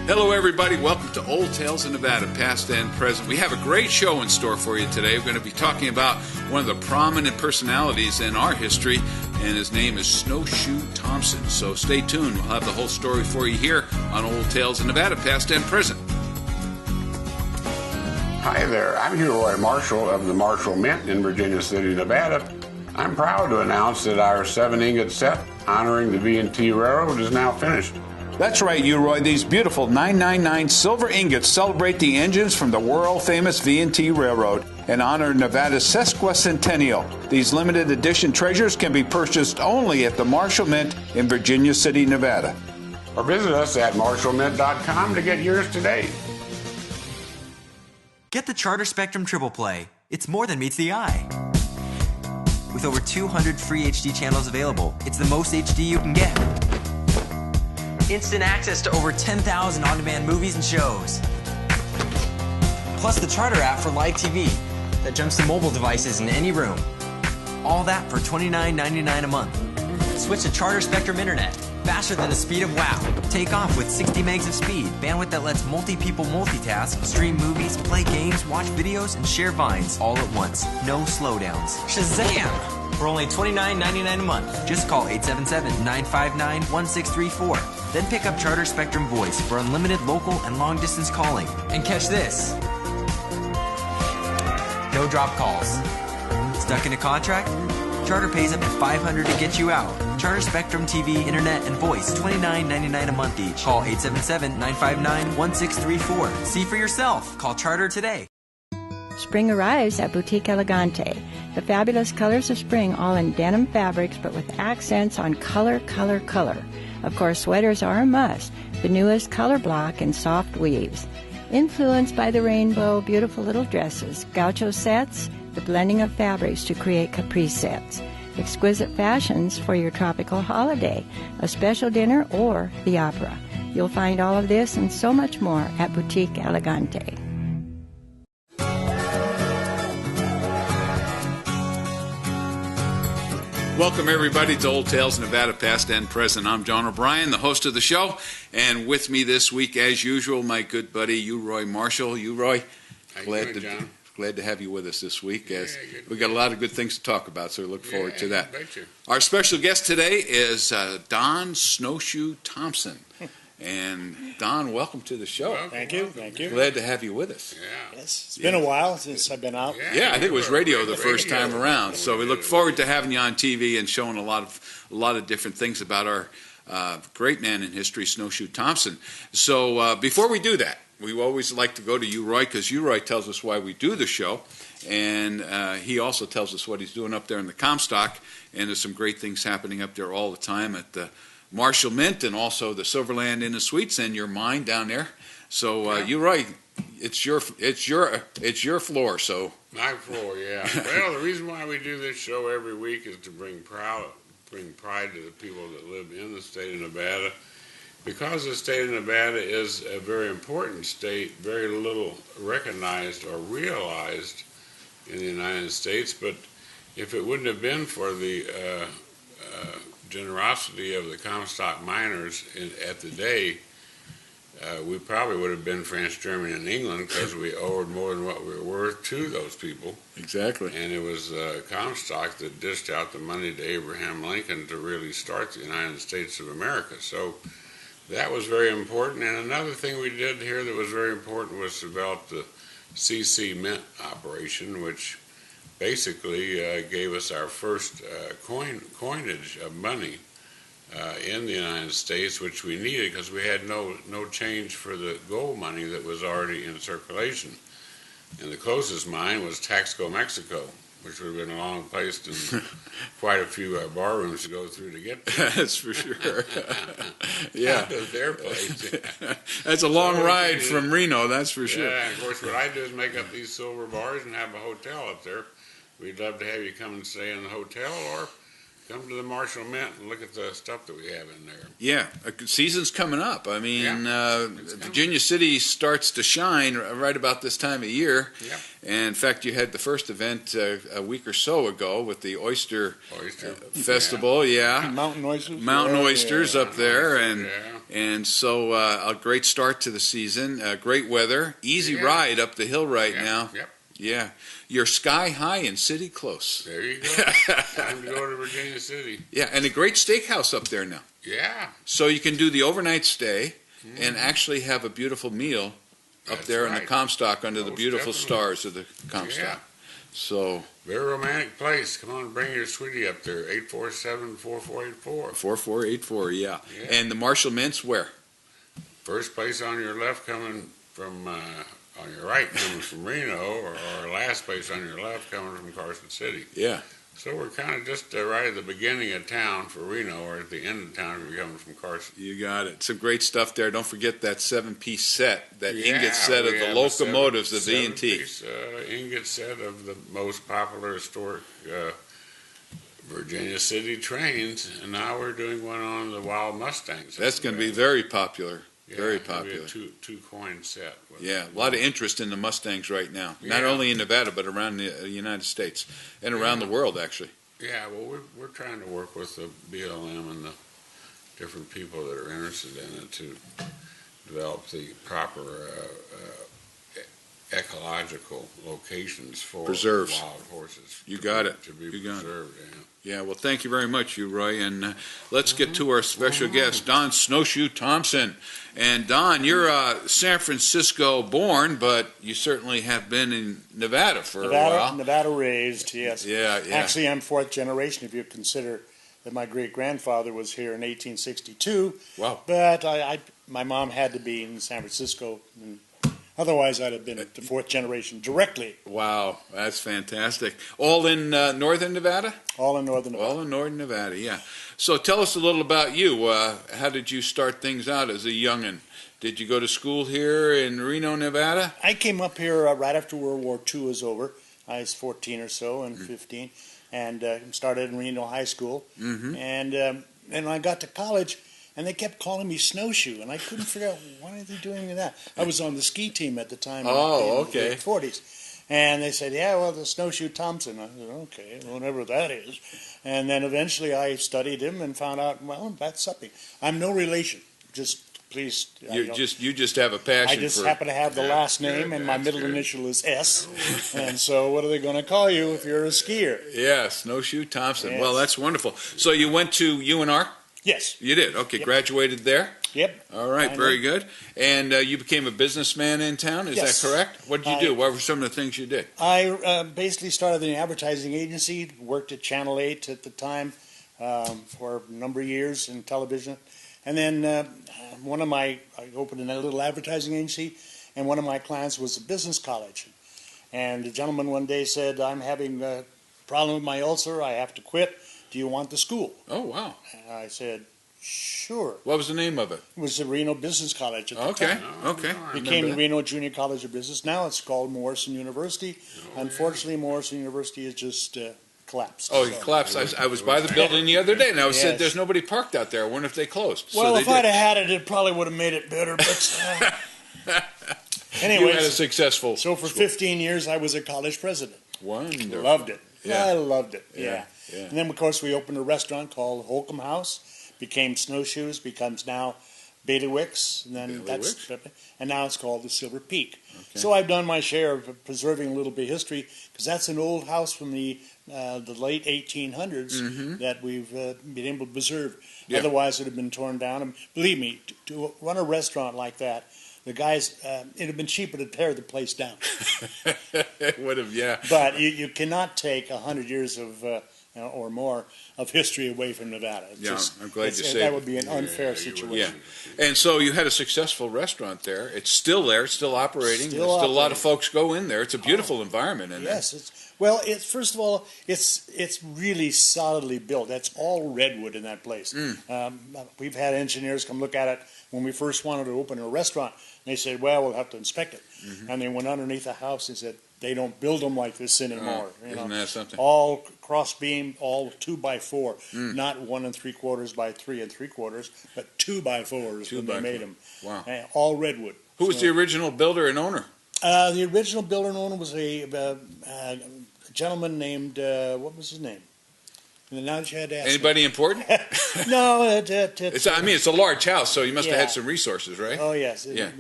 Hello, everybody. Welcome to Old Tales of Nevada, past and present. We have a great show in store for you today. We're going to be talking about one of the prominent personalities in our history, and his name is Snowshoe Thompson. So stay tuned. We'll have the whole story for you here on Old Tales of Nevada, past and present. Hi there. I'm Roy Marshall of the Marshall Mint in Virginia City, Nevada. I'm proud to announce that our 7-ingot set honoring the V&T Railroad is now finished. That's right, Roy. These beautiful 999 silver ingots celebrate the engines from the world-famous V&T Railroad and honor Nevada's sesquicentennial. These limited edition treasures can be purchased only at the Marshall Mint in Virginia City, Nevada. Or visit us at marshallmint.com to get yours today. Get the Charter Spectrum Triple Play. It's more than meets the eye. With over 200 free HD channels available, it's the most HD you can get. Instant access to over 10,000 on-demand movies and shows. Plus the Charter app for live TV that jumps to mobile devices in any room. All that for $29.99 a month. Switch to Charter Spectrum Internet. Faster than the speed of WoW. Take off with 60 megs of speed. Bandwidth that lets multi-people multitask, stream movies, play games, watch videos, and share vines all at once. No slowdowns. Shazam! For only $29.99 a month. Just call 877-959-1634. Then pick up Charter Spectrum Voice for unlimited local and long-distance calling. And catch this. No drop calls. Stuck in a contract? Charter pays up to $500 to get you out. Charter Spectrum TV, Internet, and Voice, $29.99 a month each. Call 877-959-1634. See for yourself. Call Charter today. Spring arrives at Boutique Elegante. The fabulous colors of spring, all in denim fabrics, but with accents on color, color, color. Of course, sweaters are a must. The newest color block in soft weaves. Influenced by the rainbow, beautiful little dresses, gaucho sets, the blending of fabrics to create caprice sets. Exquisite fashions for your tropical holiday, a special dinner, or the opera. You'll find all of this and so much more at Boutique Elegante. Welcome, everybody, to Old Tales of Nevada, past and present. I'm John O'Brien, the host of the show, and with me this week, as usual, my good buddy, Roy Marshall. Roy, glad to have you with us this week. We got a lot of good things to talk about, so we look forward to that. Our special guest today is Don Snowshoe Thompson. And Don, welcome to the show. Thank you. Glad to have you with us. Yes, it's been a while since I've been out. Yeah, I think it was radio the first time around. So we look forward to having you on TV and showing a lot of different things about our great man in history, Snowshoe Thompson. So before we do that, we always like to go to Roy, because Roy tells us why we do the show, and he also tells us what he's doing up there in the Comstock. And there's some great things happening up there all the time at the Marshall Mint, and also the Silverland Inn and Suites, and your mine down there. So, Roy, it's your floor. So my floor, yeah. Well, the reason why we do this show every week is to bring pride to the people that live in the state of Nevada, because the state of Nevada is a very important state, very little recognized or realized in the United States. But if it wouldn't have been for the generosity of the Comstock miners at the day, we probably would have been France, Germany, and England, because we owed more than what we were worth to those people. Exactly. And it was Comstock that dished out the money to Abraham Lincoln to really start the United States of America. So that was very important. And another thing we did here that was very important was develop the CC Mint operation, which basically gave us our first coinage of money in the United States, which we needed because we had no change for the gold money that was already in circulation. And the closest mine was Taxco, Mexico, which would have been a long place and quite a few bar rooms to go through to get there. That's for sure. Yeah. That was their place. That's a long ride from Reno, that's for sure. Yeah, and of course what I do is make up these silver bars and have a hotel up there. We'd love to have you come and stay in the hotel, or come to the Marshall Mint and look at the stuff that we have in there. Yeah, season's coming up. I mean, Virginia City starts to shine right about this time of year. Yep. And in fact, you had the first event a week or so ago with the Oyster Festival. Yeah. Mountain oysters. Mountain oysters up there, and Yeah. and so a great start to the season. Great weather, easy ride up the hill right now. Yep. Yeah, you're sky high and city close. There you go. Time to go to Virginia City. Yeah, and a great steakhouse up there now. Yeah. So you can do the overnight stay and actually have a beautiful meal up That's there in the right. Comstock under the Most beautiful definitely. stars of the Comstock. Yeah. So Very romantic place. Come on, bring your sweetie up there. 847-4484. 4484, yeah. Yeah. And the Marshall Mint's where? First place on your left coming from, on your right coming from Reno, or last place on your left coming from Carson City. Yeah. So we're kind of just right at the beginning of town for Reno, or at the end of town if you're coming from Carson. You got it. Some great stuff there. Don't forget that 7-piece set, that Yeah, ingot set of we the have a locomotives of V&T. seven-piece, ingot set of the most popular historic Virginia City trains, and now we're doing one on the Wild Mustangs. That's going to be very popular. Yeah, very it's gonna be a popular. two coin set. Yeah, a lot of interest in the Mustangs right now. Not Yeah. only in Nevada, but around the United States and around the world, actually. Yeah, well, we're trying to work with the BLM and the different people that are interested in it to develop the proper ecological locations for Preserves. wild horses. You got it. To be You got it. preserved. Yeah, well, thank you very much, you Roy. And let's get to our special guest, Don Snowshoe Thompson. And Don, you're San Francisco born, but you certainly have been in Nevada for a while. Nevada raised, yes. Yeah, yeah. Actually, I'm fourth generation if you consider that my great-grandfather was here in 1862. Wow. But my mom had to be in San Francisco, and otherwise I'd have been the fourth generation directly. Wow, that's fantastic. All in northern Nevada? All in northern Nevada. All in northern Nevada, yeah. So tell us a little about you. How did you start things out as a youngin'? Did you go to school here in Reno, Nevada? I came up here right after World War II was over. I was 14 or so and 15, and started in Reno High School. Mm-hmm. And I got to college, and they kept calling me Snowshoe, and I couldn't figure out why are they doing that. I was on the ski team at the time. Oh, in okay. the 40s. And they said, yeah, well, the Snowshoe Thompson. I said, okay, whatever that is. And then eventually I studied him and found out, well, that's something. I'm no relation. Just please. You just have a passion I just for happen to have the last name, and my middle initial is S. And so what are they going to call you if you're a skier? Yeah, Snowshoe Thompson. Yes. Well, that's wonderful. So you went to UNR? Yes. You did? Okay, Yep. graduated there? Yep. All right, very good. And you became a businessman in town, is Yes. that correct? What did you do? What were some of the things you did? I basically started an advertising agency, worked at Channel 8 at the time for a number of years in television. And then I opened a little advertising agency, and one of my clients was a business college. And the gentleman one day said, I'm having a problem with my ulcer, I have to quit. Do you want the school? Oh, wow. And I said, sure. What was the name of it? It was the Reno Business College at the Okay, time. okay. It became the Reno Junior College of Business. Now it's called Morrison University. Unfortunately, Morrison University has just collapsed. Oh, it collapsed. I was by the building the other day, and I said, Yes. there's nobody parked out there. I wonder if they closed. Well, so if they I'd did. have had it, it probably would have made it better. But You had a anyways, successful so for 15 years, I was a college president. Wonderful. Loved it. Yeah. I loved it. Yeah, Yeah. yeah. And then, of course, we opened a restaurant called Holcomb House. Became Snowshoes. Becomes now Bailiwicks. And then and now it's called the Silver Peak. Okay. So I've done my share of preserving a little bit of history because that's an old house from the late 1800s that we've been able to preserve. Yeah. Otherwise, it would have been torn down. And believe me, to run a restaurant like that, the guys, it'd have been cheaper to tear the place down. It would have, yeah. But you cannot take 100 years of or more of history away from Nevada. Yeah, I'm glad you said that would be an unfair situation. Yeah. And so you had a successful restaurant there. It's still there. It's still operating. Still There's still a lot operating. of folks go in there. It's a beautiful environment in there. Yes, Well, first of all, it's really solidly built. That's all redwood in that place. We've had engineers come look at it when we first wanted to open a restaurant. And they said, "Well, we'll have to inspect it." And they went underneath the house and said, "They don't build them like this anymore." Isn't that something? All cross beam, all 2x4, not 1 3/4 by 3 3/4, but 2x4s when they made them. Wow! All redwood. Who was the original builder and owner? The original builder and owner was a gentleman named, what was his name? And now that you had to ask Anybody important? No, It's a large house, so you must have had some resources, right? Oh, yes. Yeah.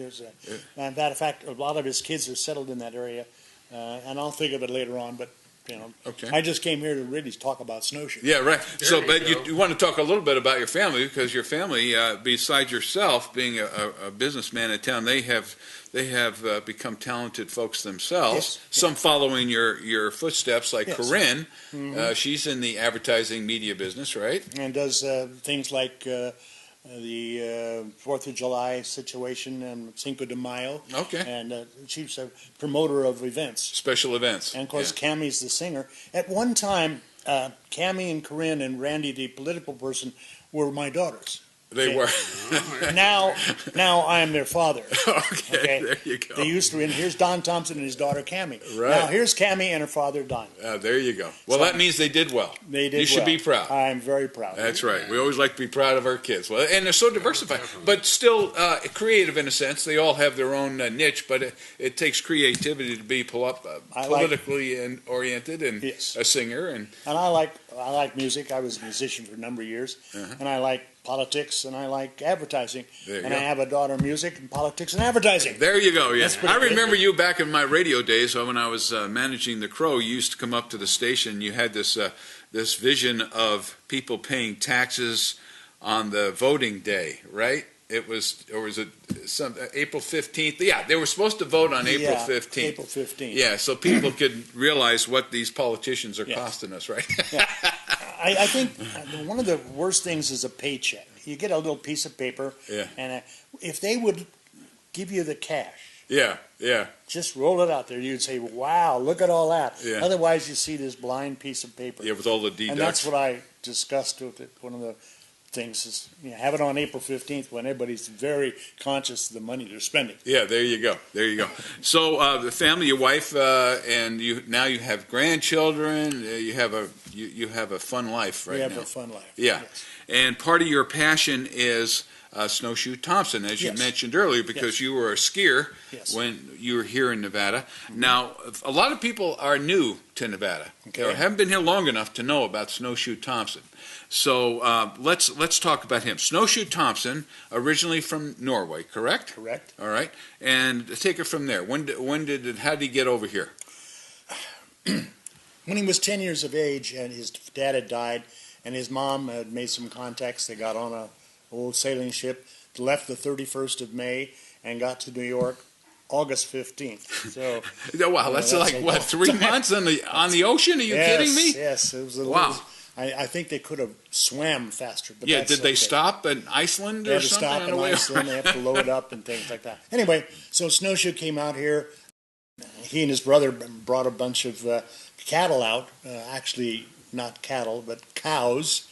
Matter of fact, a lot of his kids are settled in that area, and I'll think of it later on, but, Okay. I just came here to really talk about Snowshoe. Yeah, right. There But you go. you want to talk a little bit about your family, because your family, besides yourself being a businessman in town, they have become talented folks themselves. Yes. Some following your footsteps, like Yes. Corinne. She's in the advertising media business, right? And does things like the 4th of July situation and Cinco de Mayo. Okay. And she's a promoter of events. Special events. And, of course, Cammie's the singer. At one time, Cammie and Corinne and Randy, the political person, were my daughters. They were. Now I am their father. Okay, there you go. They used to, and here's Don Thompson and his daughter Cammie. Right. Now here's Cammie and her father Don. There you go. Well, So- that means they did well. They did You should well. be proud. I'm very proud. That's right. We always like to be proud of our kids. Well, and they're so diversified, but still creative in a sense. They all have their own niche, but it takes creativity to be politically oriented and Yes. a singer. And And I like music. I was a musician for a number of years, and I like politics, and I like advertising. There you And go. I have a daughter in music and politics and advertising. there you go. Yeah, That's pretty I good. remember you back in my radio days when I was managing the Crow. You used to come up to the station. You had this vision of people paying taxes on the voting day, right? It was, or was it some April 15th? Yeah, they were supposed to vote on April 15th. April 15th. Yeah, so people could realize what these politicians are Yes. costing us, right? I think one of the worst things is a paycheck. You get a little piece of paper, Yeah. and if they would give you the cash, Yeah, yeah. just roll it out there, you'd say, "Wow, look at all that." Yeah. Otherwise, you see this blind piece of paper. Yeah, with all the deducts. And that's what I discussed with it. One of the things is have it on April 15th when everybody's very conscious of the money they're spending. Yeah, there you go. There you go. So the family, your wife, and you have grandchildren. You have a fun life right We have now. a fun life. Yeah, Yes. and part of your passion is Snowshoe Thompson, as you Yes. mentioned earlier, because Yes. you were a skier Yes. when you were here in Nevada. Now, a lot of people are new to Nevada, Okay. or haven't been here long enough to know about Snowshoe Thompson. So let's talk about him. Snowshoe Thompson, originally from Norway, correct? Correct. All right, and take it from there. How did he get over here? When he was 10 years of age and his dad had died and his mom had made some contacts, they got on a old sailing ship, left the 31st of May and got to New York August 15th. So Wow, that's like a what, long 3 time. months on the ocean? Are you kidding me? Yes, it was a Wow. little, I think they could have swam faster. But Yeah, that's did they okay. stop in Iceland They or had to something stop on in the way Iceland. They have to load up and things like that. Anyway, so Snowshoe came out here. He and his brother brought a bunch of cattle out. Actually, not cattle, but cows.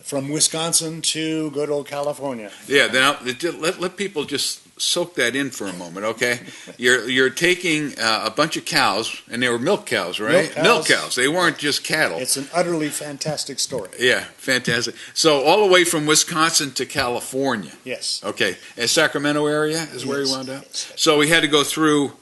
From Wisconsin to good old California. Yeah, now let people just soak that in for a moment, okay? You're taking a bunch of cows, and they were milk cows, right? Milk cows. They weren't just cattle. It's an utterly fantastic story. Yeah, fantastic. So all the way from Wisconsin to California. Yes. Okay, and Sacramento area is where he Yes, wound up? yes. So we had to go through,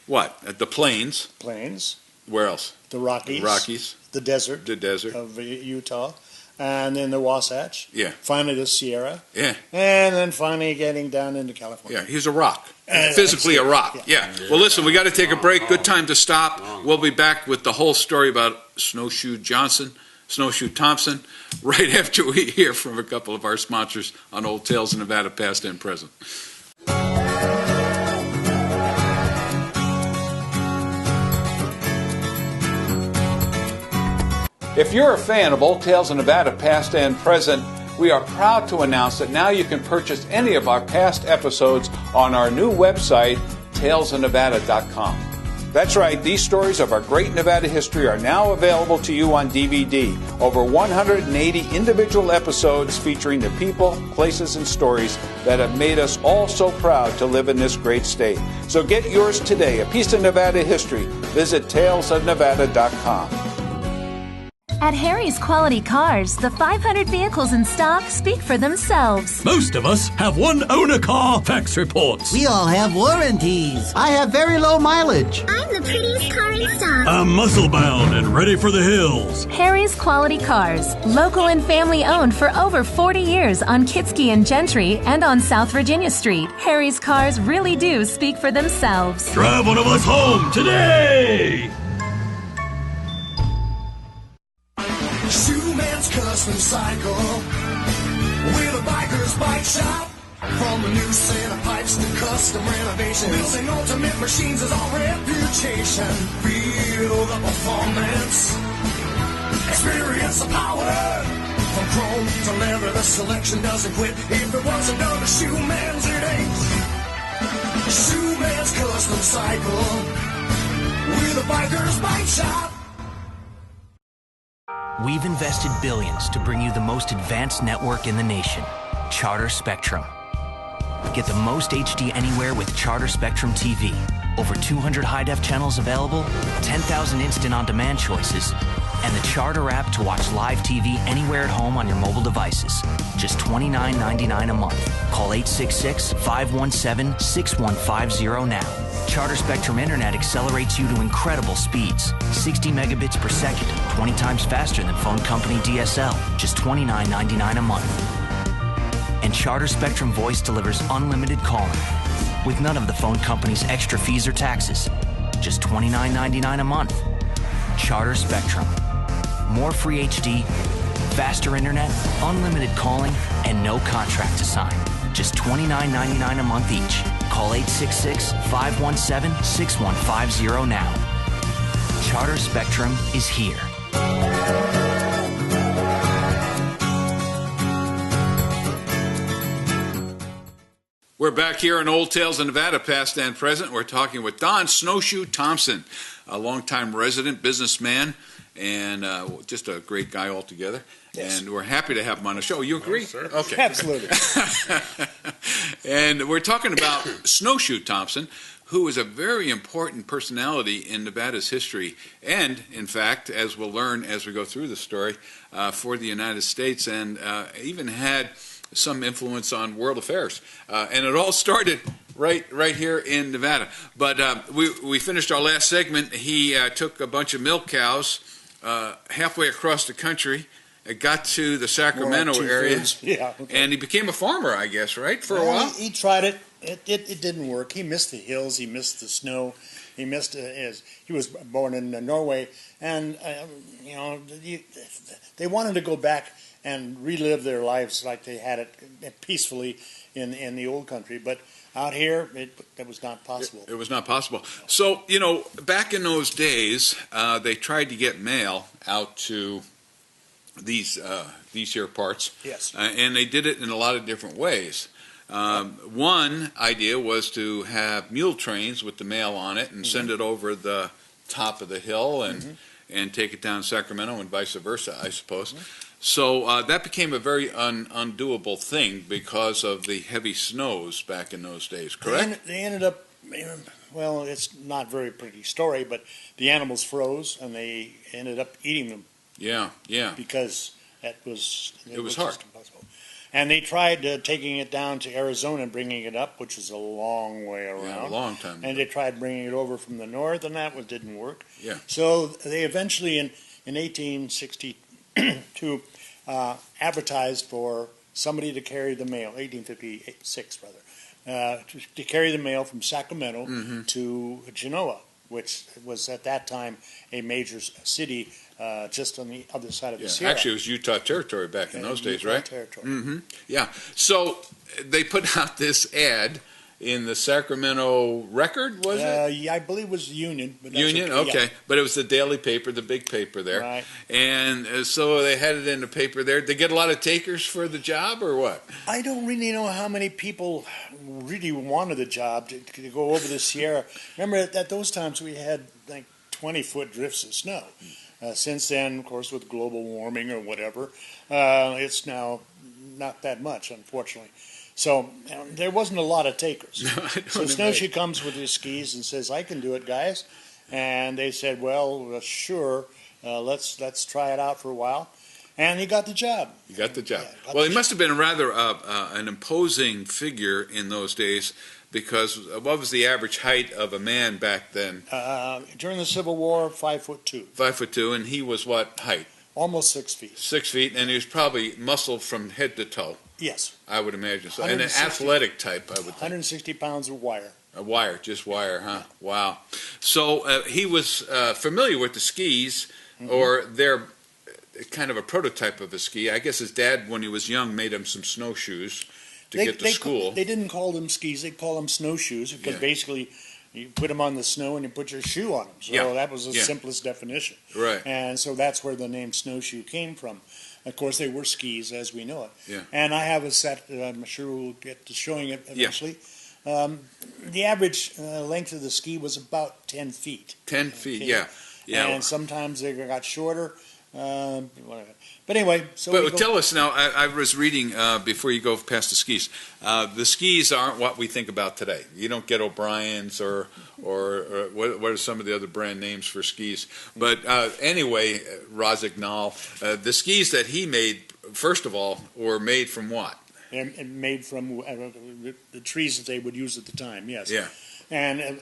what, the plains? Plains, Where else? the Rockies, Rockies, the desert the desert. of Utah, and then the Wasatch. Yeah. Finally the Sierra. Yeah, And then finally getting down into California. yeah, he's a rock. Physically a rock. Yeah. Well, listen, we got to take a break. Good time to stop. We'll be back with the whole story about Snowshoe Thompson, right after we hear from a couple of our sponsors on Old Tales of Nevada, past and present. If you're a fan of Old Tales of Nevada, past and present, we are proud to announce that now you can purchase any of our past episodes on our new website, talesofnevada.com. That's right, these stories of our great Nevada history are now available to you on DVD. Over 180 individual episodes featuring the people, places, and stories that have made us all so proud to live in this great state. So get yours today, A Piece of Nevada History. Visit talesofnevada.com. At Harry's Quality Cars, the 500 vehicles in stock speak for themselves. Most of us have one owner car fax reports. We all have warranties. I have very low mileage. I'm the prettiest car in stock. I'm muscle-bound and ready for the hills. Harry's Quality Cars, local and family-owned for over 40 years on Kitski and Gentry and on South Virginia Street. Harry's cars really do speak for themselves. Drive one of us home today! Shoeman's Custom Cycle with a biker's bike shop. From the new set of pipes to custom renovations, building ultimate machines is our reputation. Feel the performance, experience the power. From chrome to leather, the selection doesn't quit. If it wasn't done to Shoeman's, it ain't. Shoeman's Custom Cycle with a biker's bike shop. We've invested billions to bring you the most advanced network in the nation, Charter Spectrum. Get the most HD anywhere with Charter Spectrum TV. Over 200 high-def channels available, 10,000 instant on-demand choices, and the Charter app to watch live TV anywhere at home on your mobile devices. Just $29.99 a month. Call 866-517-6150 now. Charter Spectrum Internet accelerates you to incredible speeds. 60 megabits per second, 20 times faster than phone company DSL. Just $29.99 a month. And Charter Spectrum Voice delivers unlimited calling with none of the phone company's extra fees or taxes. Just $29.99 a month. Charter Spectrum. More free HD, faster internet, unlimited calling, and no contract to sign. Just $29.99 a month each. Call 866-517-6150 now. Charter Spectrum is here. We're back here in Old Tales of Nevada, past and present. We're talking with Don Snowshoe Thompson, a longtime resident, businessman, and just a great guy altogether. Yes. And we're happy to have him on the show. You agree? Sir. Okay. Absolutely. And we're talking about Snowshoe Thompson, who is a very important personality in Nevada's history, and, in fact, as we'll learn as we go through the story, for the United States, and even had some influence on world affairs. And it all started right here in Nevada. But we finished our last segment. He took a bunch of milk cows halfway across the country. It got to the Sacramento area, yeah, okay. And he became a farmer, I guess, right, for a while? He tried it. It didn't work. He missed the hills. He missed the snow. He missed he was born in Norway, and they wanted to go back and relive their lives like they had it peacefully in the old country. But out here, that was not possible. It was not possible. So, back in those days, they tried to get mail out to these here parts. Yes. And they did it in a lot of different ways. One idea was to have mule trains with the mail on it and send it over the top of the hill and take it down to Sacramento and vice versa, I suppose. So that became a very undoable thing because of the heavy snows back in those days, correct? They ended up, well, it's not a very pretty story, but the animals froze and they ended up eating them. Yeah. Because it was hard. Impossible. And they tried taking it down to Arizona and bringing it up, which is a long way around. Yeah, a long time ago. And they tried bringing it over from the north, and that didn't work. Yeah. So they eventually, in 1862, advertised for somebody to carry the mail, 1856 rather, to carry the mail from Sacramento to Genoa, which was at that time a major city just on the other side of the Sierra. Actually, it was Utah Territory back in those days, right? Territory. Yeah. So they put out this ad, in the Sacramento Record, was it? Yeah, I believe it was Union. But that's Union, okay. But it was the daily paper, the big paper there. Right. And so they had it in the paper there. Did they get a lot of takers for the job or what? I don't really know how many people really wanted the job to go over the Sierra. Remember, at those times we had like 20-foot drifts of snow. Since then, of course, with global warming or whatever, it's now not that much, unfortunately. So there wasn't a lot of takers. So Snowshoe comes with his skis and says, "I can do it, guys." And they said, "Well, sure, let's try it out for a while." And he got the job. He got the job. Yeah, Well, he must have been rather an imposing figure in those days, because what was the average height of a man back then? During the Civil War, 5'2". 5'2", and he was what height? Almost 6 feet. 6 feet, and he was probably muscled from head to toe. Yes. I would imagine so. And an athletic type, I would think. 160 pounds of wire. A wire, just wire, huh? Wow. So he was familiar with the skis, or they're kind of a prototype of a ski. I guess his dad, when he was young, made him some snowshoes to get to school. They didn't call them skis; they call them snowshoes, because basically you put them on the snow and you put your shoe on them. So that was the simplest definition. Right. And so that's where the name snowshoe came from. Of course, they were skis as we know it. Yeah. And I have a set. I'm sure we'll get to showing it eventually. The average length of the ski was about 10 feet. 10 feet, yeah. And sometimes they got shorter. But anyway, so tell us now. I was reading before you go past the skis. The skis aren't what we think about today. You don't get O'Brien's or what are some of the other brand names for skis? But anyway, Rossignol, the skis that he made, first of all, were made from what? And made from the trees that they would use at the time. Yes. Yeah. And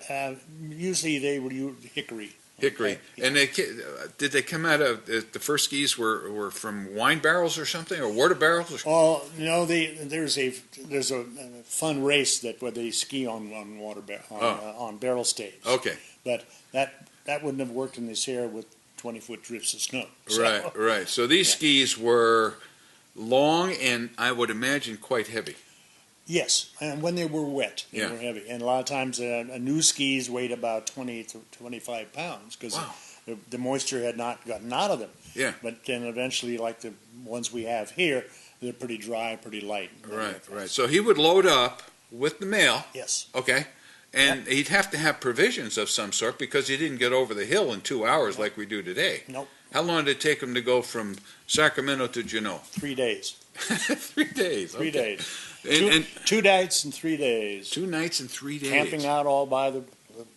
usually they would use hickory. Hickory. Okay. And did they come out of the first skis were from wine barrels or something, or water barrels? Oh no, there's a fun race where they ski on on barrel staves. Okay. But that wouldn't have worked in this area with 20-foot drifts of snow. So, Right. So these skis were long and I would imagine quite heavy. Yes, and when they were wet, they were heavy. And a lot of times a new skis weighed about 20 to 25 pounds because the moisture had not gotten out of them. Yeah. But then eventually, like the ones we have here, they're pretty dry, pretty light. Right. So he would load up with the mail. Yes. Okay. And he'd have to have provisions of some sort because he didn't get over the hill in 2 hours like we do today. Nope. How long did it take him to go from Sacramento to Juneau? 3 days. 3 days. 3 days. And 2 nights and 3 days. 2 nights and 3 days. Camping out all by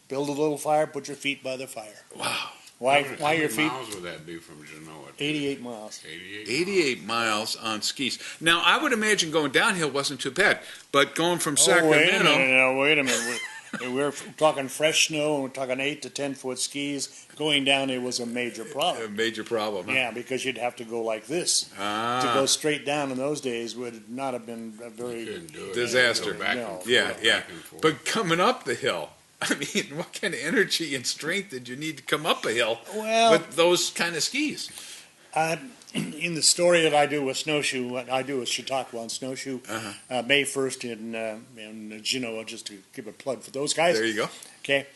build a little fire, put your feet by the fire. Wow. Why your feet? How many miles would that be from Genoa? 88 miles. 88 miles on skis. Now, I would imagine going downhill wasn't too bad, but going from Sacramento... Wait a minute. We're talking fresh snow, and we're talking 8 to 10 foot skis. Going down it was a major problem. A major problem, huh? Yeah, because you'd have to go like this. To go straight down in those days would not have been a very disaster. Yeah. But coming up the hill, I mean, what kind of energy and strength did you need to come up a hill with those kind of skis? In the story that I do with Snowshoe, what I do with Chautauqua on Snowshoe, May 1st in Genoa, just to give a plug for those guys. There you go. Okay.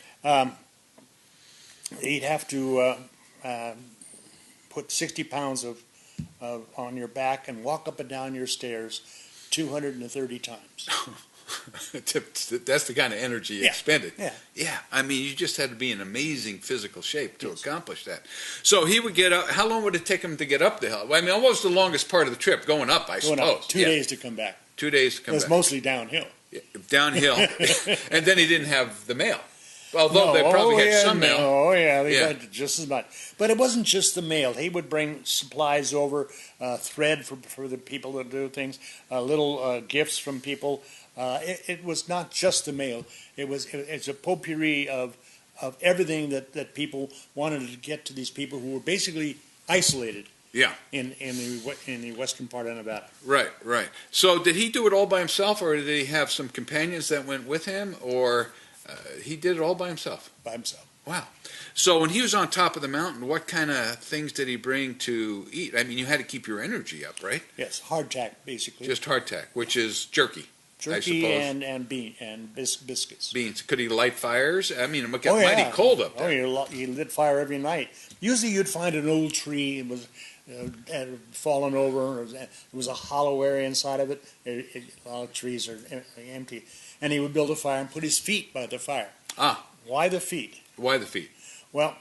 He'd have to put 60 pounds of on your back and walk up and down your stairs 230 times. That's the kind of energy you expended. Yeah. I mean, you just had to be in amazing physical shape to accomplish that. So he would get up. How long would it take him to get up the hill? I mean, what was the longest part of the trip? Going up, I suppose. 2 days to come back. 2 days to come back. It was mostly downhill. Downhill. And then he didn't have the mail. Although they probably had some mail. They had just as much. But it wasn't just the mail. He would bring supplies over, thread for the people to do things, little gifts from people. It was not just the mail. It's a potpourri of everything that people wanted to get to these people who were basically isolated. Yeah. In the western part of Nevada. Right. So did he do it all by himself, or did he have some companions that went with him, or he did it all by himself? By himself. Wow. So when he was on top of the mountain, what kind of things did he bring to eat? I mean, you had to keep your energy up, right? Yes, hardtack, basically. Just hardtack, which is jerky. Jerky suppose. and biscuits. Beans. Could he light fires? I mean, it would get mighty cold up there. You lit fire every night. Usually you'd find an old tree. It was had fallen over. It was a hollow area inside of it. A lot of trees are empty. And he would build a fire and put his feet by the fire. Ah. Why the feet? Why the feet? Well,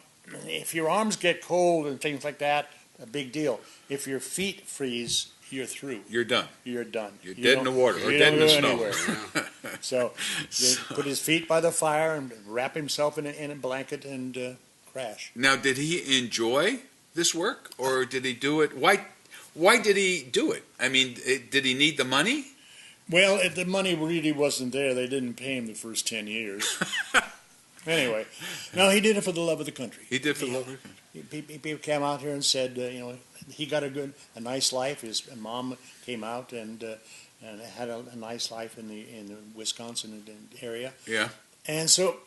if your arms get cold and things like that, a big deal. If your feet freeze, you're through. You're done. You're done. You're dead in the water or dead in the snow. So they put his feet by the fire and wrap himself in a blanket and crash. Now, did he enjoy this work, or did he do it? Why did he do it? I mean, did he need the money? Well, the money really wasn't there. They didn't pay him the first 10 years. Anyway, no, he did it for the love of the country. He did for the love of the country. People came out here and said, he got a nice life. His mom came out and had a nice life in the Wisconsin area. Yeah. And so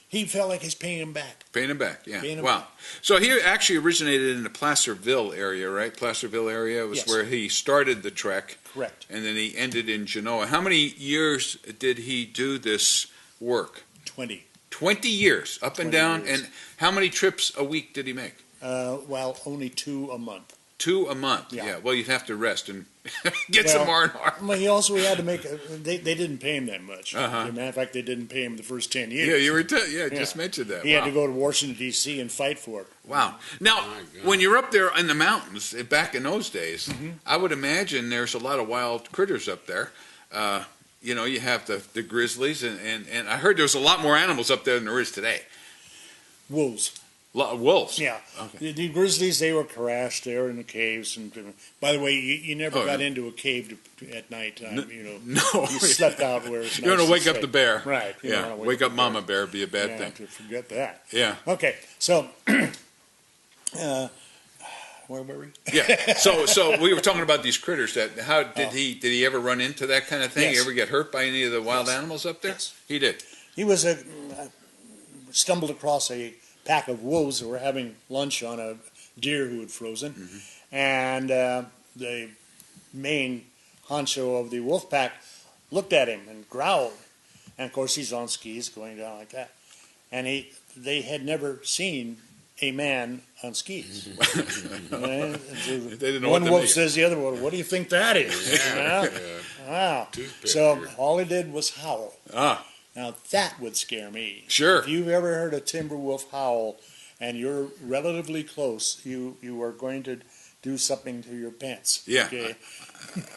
he felt like he's paying him back. Paying him back, yeah. Paying him Wow. back. So he actually originated in the Placerville area, right? Placerville area was where he started the trek. Correct. And then he ended in Genoa. How many years did he do this work? 20. 20 years, up and 20 down. years. And how many trips a week did he make? Well, only 2 a month. 2 a month, Yeah. yeah. Well, you'd have to rest and get some R&R. Well, he also had to make. They didn't pay him that much. Uh-huh. As a matter of fact, they didn't pay him the first 10 years. Yeah, you were just mentioned that. He Wow. had to go to Washington D.C. and fight for it. Wow. Now, when you're up there in the mountains, back in those days, I would imagine there's a lot of wild critters up there. You have the grizzlies, and I heard there's a lot more animals up there than there is today. Wolves. Wolves? Yeah. Okay. The grizzlies, they were crashed. They were in the caves. And by the way, you never got into a cave at nighttime. No. You slept out where it's You don't want to wake up safe. the bear. Right. You don't Yeah. wanna Wake up Mama Bear would be a bad thing. To forget that. Yeah. Okay. So, where were we? Yeah. So we were talking about these critters. How did he ever run into that kind of thing? Yes. You ever get hurt by any of the wild animals up there? Yes. He did. He was stumbled across a pack of wolves who were having lunch on a deer who had frozen, and the main honcho of the wolf pack looked at him and growled. And of course, he's on skis going down like that, and they had never seen a man on skis. They didn't know one what to wolf make. says the other one, "What do you think that is?" Wow. So all he did was howl. Now that would scare me. Sure. If you've ever heard a timber wolf howl and you're relatively close, you are going to do something to your pants. Yeah. Okay?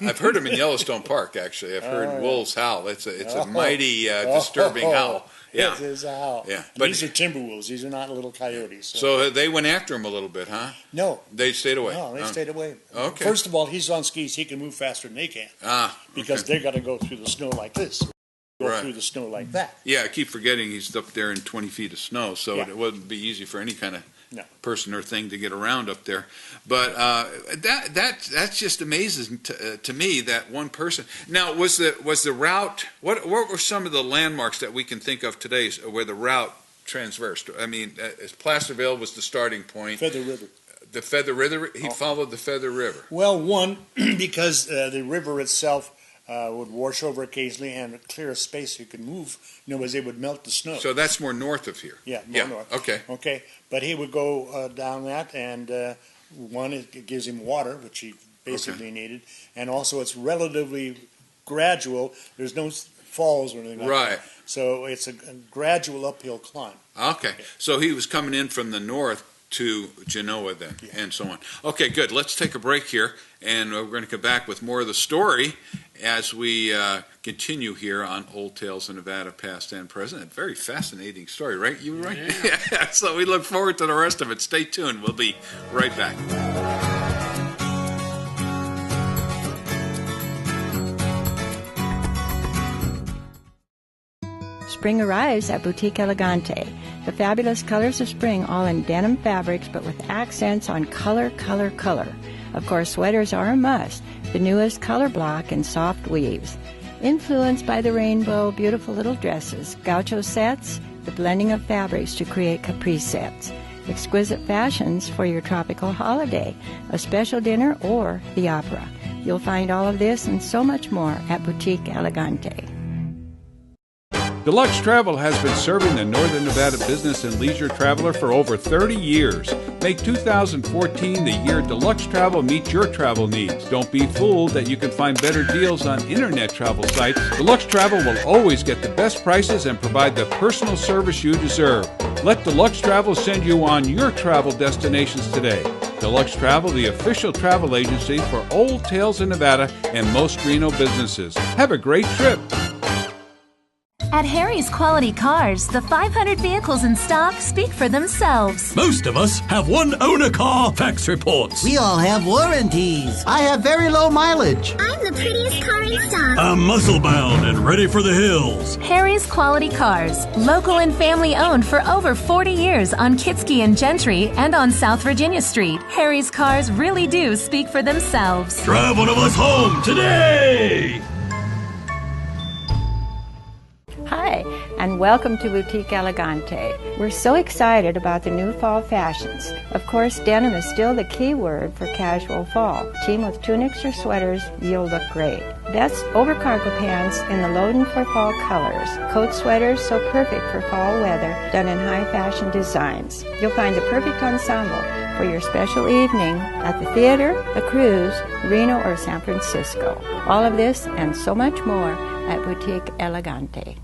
I've heard them in Yellowstone Park, actually. I've heard wolves howl. It's a mighty disturbing howl. Yeah. It is a howl. Yeah. But these are timber wolves. These are not little coyotes. So they went after him a little bit, huh? No. They stayed away. No, they stayed away. Okay. First of all, he's on skis. He can move faster than they can. Because they're going to go through the snow like this. Go through the snow like that. Yeah, I keep forgetting he's up there in 20 feet of snow, so Yeah. it wouldn't be easy for any kind of No. person or thing to get around up there. But that just amazes to me, that one person. Now, was the route? What were some of the landmarks that we can think of today where the route transversed? I mean, Placerville was the starting point. Feather River. The Feather River. He followed the Feather River. Well, one, because the river itself would wash over occasionally and clear a space so you could move. As they would melt the snow. So that's more north of here. Yeah, more north. Okay. Okay, but he would go down that, and one, it gives him water, which he basically needed, and also it's relatively gradual. There's no falls or anything like that. Right. So it's a gradual uphill climb. Okay. So he was coming in from the north to Genoa then, and so on. Okay, good. Let's take a break here, and we're going to come back with more of the story as we continue here on Old Tales of Nevada, Past and Present. A very fascinating story, right? You were right? Yeah. So we look forward to the rest of it. Stay tuned. We'll be right back. Spring arrives at Boutique Elegante. The fabulous colors of spring, all in denim fabrics, but with accents on color, color, color. Of course, sweaters are a must. The newest color block in soft weaves. Influenced by the rainbow, beautiful little dresses, gaucho sets, the blending of fabrics to create caprice sets. Exquisite fashions for your tropical holiday, a special dinner, or the opera. You'll find all of this and so much more at Boutique Elegante. Deluxe Travel has been serving the Northern Nevada business and leisure traveler for over 30 years. Make 2014 the year Deluxe Travel meets your travel needs. Don't be fooled that you can find better deals on internet travel sites. Deluxe Travel will always get the best prices and provide the personal service you deserve. Let Deluxe Travel send you on your travel destinations today. Deluxe Travel, the official travel agency for Old Tales in Nevada and most Reno businesses. Have a great trip. At Harry's Quality Cars, the 500 vehicles in stock speak for themselves. Most of us have one owner car fax reports. We all have warranties. I have very low mileage. I'm the prettiest car in stock. I'm muscle bound and ready for the hills. Harry's Quality Cars, local and family owned for over 40 years on Kitski and Gentry and on South Virginia Street. Harry's cars really do speak for themselves. Drive one of us home today! Hi, and welcome to Boutique Elegante. We're so excited about the new fall fashions. Of course, denim is still the key word for casual fall. Team with tunics or sweaters, you'll look great. Best overcargo pants in the Loden for fall colors. Coat sweaters so perfect for fall weather, done in high fashion designs. You'll find the perfect ensemble for your special evening at the theater, a cruise, Reno, or San Francisco. All of this and so much more at Boutique Elegante.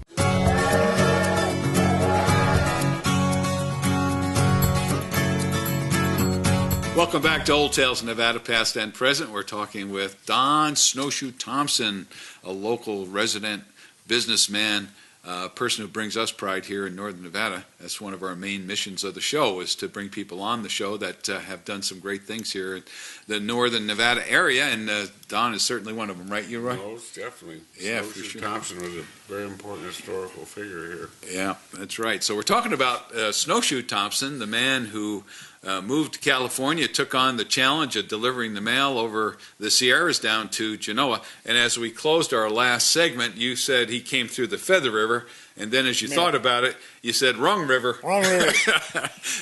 Welcome back to Old Tales Nevada, past and present. We're talking with Don Snowshoe Thompson, a local resident businessman, a person who brings us pride here in Northern Nevada. That's one of our main missions of the show, is to bring people on the show that have done some great things here in the Northern Nevada area, and Don is certainly one of them, right? You, Roy? Most definitely. Yeah, Snowshoe for sure. Thompson was a very important historical figure here. Yeah, that's right. So we're talking about Snowshoe Thompson, the man who moved to California, took on the challenge of delivering the mail over the Sierras down to Genoa. And as we closed our last segment, you said he came through the Feather River, and then as you thought about it, you said wrong river. Wrong river.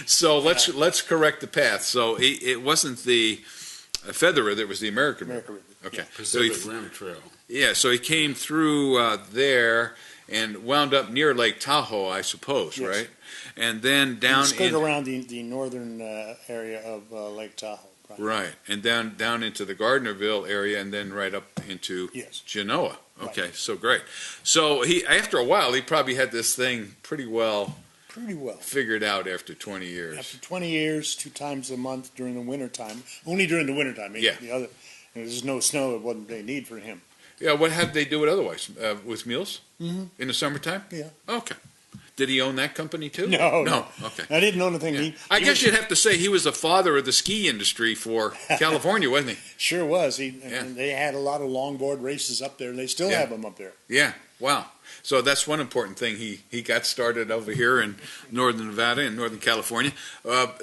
So let's correct the path. So it wasn't the Feather River; it was the American River. Okay, Yeah, Pacific Rim Trail. Yeah, so he came through there and wound up near Lake Tahoe, I suppose, Yes. right? And then down skirt around the northern area of Lake Tahoe. Right, and down into the Gardnerville area, and then right up into Genoa. Okay, Right. So great. So he, after a while, he probably had this thing pretty well figured out after 20 years. After 20 years, 2 times a month during the winter time. Only during the winter time. Yeah. The other, there's no snow. It wasn't a need for him. Yeah, what had they do it otherwise? With meals? Mm-hmm. In the summertime? Yeah. Okay. Did he own that company too? No. Okay. I didn't own anything. Yeah. I guess you'd have to say he was the father of the ski industry for California, wasn't he? Sure was. And they had a lot of longboard races up there. They still have them up there. Yeah. Wow. So that's one important thing. He got started over here in Northern Nevada and Northern California.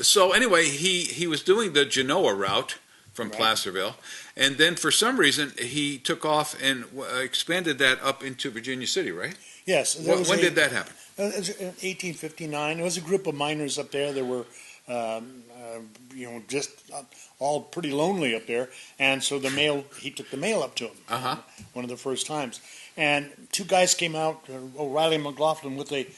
So anyway, he was doing the Genoa route from Placerville, and then for some reason he took off and expanded that up into Virginia City, right? Yes. When did that happen? In 1859. There was a group of miners up there that were, just all pretty lonely up there, and so he took the mail up to them. One of the first times, and 2 guys came out, O'Reilly and McLaughlin, with a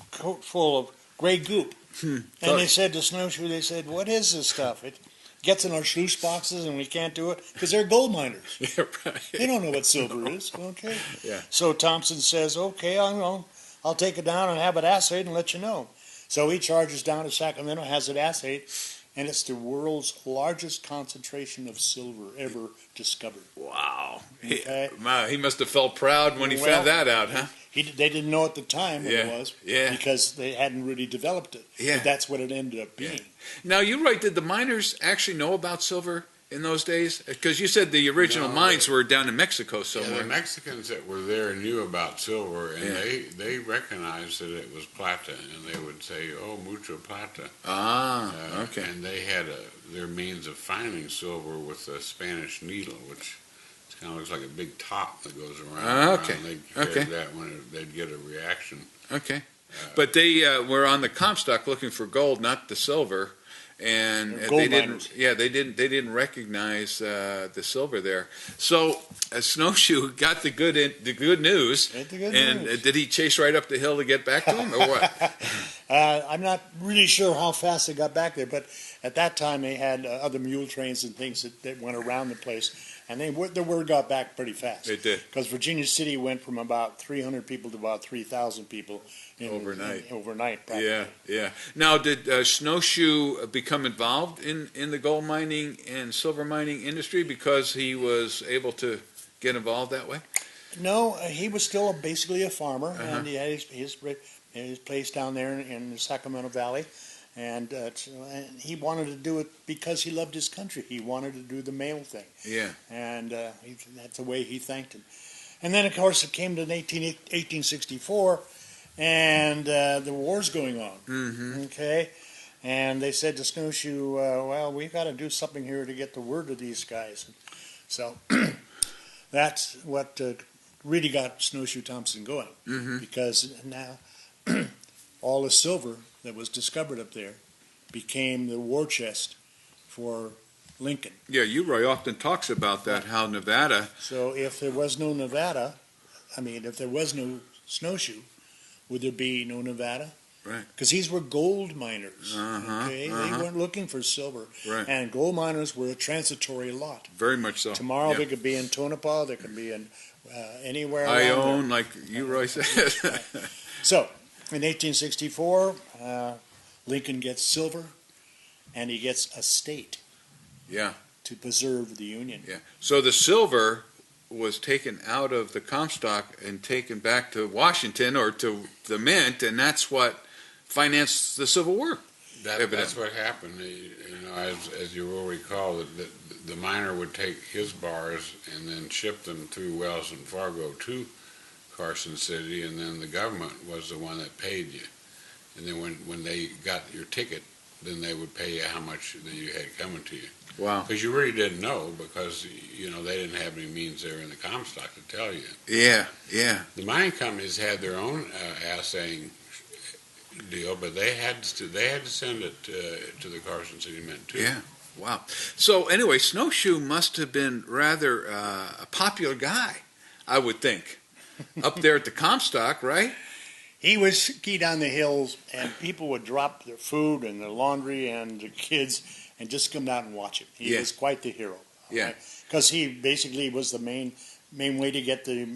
coat full of gray goop, and they said to Snowshoe, they said, "What is this stuff? It gets in our sluice boxes and we can't do it because they're gold miners. Yeah, right. They don't know what silver is." Okay. Yeah. So Thompson says, "Okay, I'll take it down and have it assayed and let you know." So he charges down to Sacramento, has it assayed, and it's the world's largest concentration of silver ever discovered. Wow. Okay. He must have felt proud when he found that out, huh? They didn't know at the time what it was, because they hadn't really developed it. Yeah. But that's what it ended up being. Yeah. Now, you're right. Did the miners actually know about silver in those days? Because you said the original mines were down in Mexico somewhere. Yeah, the Mexicans that were there knew about silver, and they recognized that it was plata, and they would say, "Oh, mucho plata." Okay. And they had their means of finding silver with a Spanish needle, which kind of looks like a big top that goes around. Okay. And they'd carry that when they'd get a reaction. Okay. But they were on the Comstock looking for gold, not the silver. and Gold they didn't. miners. Yeah, they didn't recognize the silver there. So Snowshoe got the good news, and did he chase right up the hill to get back to him, or what? I'm not really sure how fast they got back there, but at that time they had other mule trains and things that went around the place, and the word got back pretty fast. It did. Because Virginia City went from about 300 people to about 3,000 people overnight. Practically. Yeah. Now, did Snowshoe become involved in the gold mining and silver mining industry because he was able to get involved that way? No, he was still basically a farmer, and he had his place down there in the Sacramento Valley, and he wanted to do it because he loved his country. He wanted to do the mail thing. Yeah. And that's the way he thanked him. And then, of course, it came to 1864, and the war's going on. Mm-hmm. Okay? And they said to Snowshoe, well, we've got to do something here to get the word to these guys. So that's what really got Snowshoe Thompson going, because now all the silver that was discovered up there became the war chest for Lincoln. Yeah, Roy often talks about that, how Nevada. So if there was no Nevada, if there was no Snowshoe, would there be no Nevada? Right. Because these were gold miners. They weren't looking for silver. Right. And gold miners were a transitory lot. Very much so. Tomorrow they could be in Tonopah, they could be in anywhere. Ione, like Roy said. So, in 1864, Lincoln gets silver, and he gets a state. Yeah. To preserve the Union. Yeah. So the silver was taken out of the Comstock and taken back to Washington or to the Mint, and that's what financed the Civil War. That's what happened. As you will recall, the miner would take his bars and then ship them through Wells and Fargo to Carson City, and then the government was the one that paid you. And then when they got your ticket, then they would pay you how much that you had coming to you. Wow. Because you really didn't know, because they didn't have any means there in the Comstock to tell you. Yeah. The mining companies had their own assaying deal, but they had to send it to the Carson City Mint too. Yeah. Wow. So anyway, Snowshoe must have been rather a popular guy, I would think, up there at the Comstock, right? He would ski down the hills, and people would drop their food and their laundry and their kids and just come out and watch him. He was quite the hero. Yeah. Because he basically was the main way to get the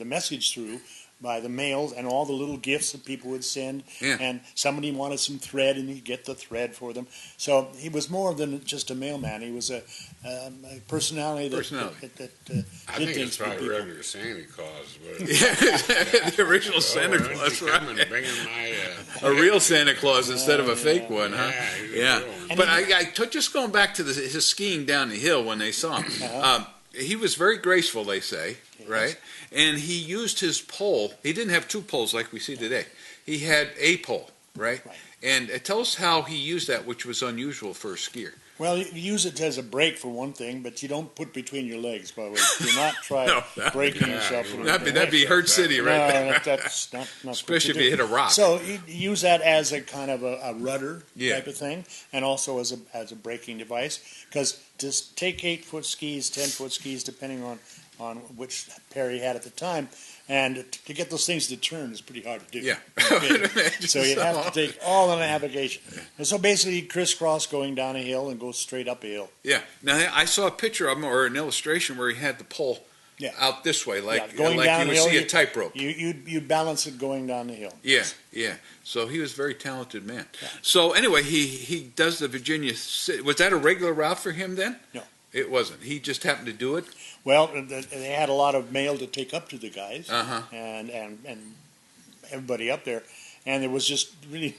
message through by the mails and all the little gifts that people would send. Yeah. And somebody wanted some thread, and he'd get the thread for them. So he was more than just a mailman. He was a personality that I think it's probably regular Santa Claus. But the original Santa Claus, right? A real Santa Claus instead of a fake one, huh? Yeah. But just going back to his skiing down the hill when they saw him, he was very graceful, they say, right? And he used his pole. He didn't have two poles like we see today. He had a pole, right? And tell us how he used that, which was unusual for a skier. Well, you use it as a brake for one thing, but you don't put between your legs, by the way. Do not try breaking yourself. That'd be Hurt City right there. That's not especially if you hit a rock. So you use that as a kind of a rudder type of thing, and also as a braking device. Because just take 8-foot skis, 10-foot skis, depending on which pair he had at the time, and to get those things to turn is pretty hard to do. Yeah. So you have to take all the navigation. And so basically you crisscross going down a hill and go straight up a hill. Yeah. Now I saw a picture of him or an illustration where he had the pole out this way, like going like you would see a tightrope. You balance it going down the hill. Yeah. So he was a very talented man. Yeah. So anyway, he does the Virginia. Was that a regular route for him then? No. It wasn't. He just happened to do it? Well, they had a lot of mail to take up to the guys and everybody up there. And there was just really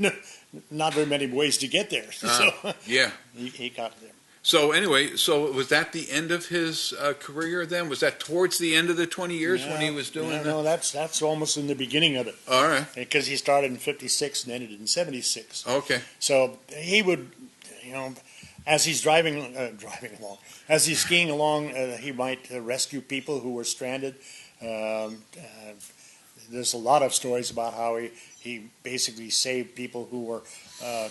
not very many ways to get there. So he got there. So anyway, was that the end of his career then? Was that towards the end of the 20 years when he was doing that? No, that's almost in the beginning of it. All right. Because he started in 56 and ended in 76. Okay. So he would, as he's driving along, as he's skiing along, he might rescue people who were stranded. there's a lot of stories about how he basically saved people who were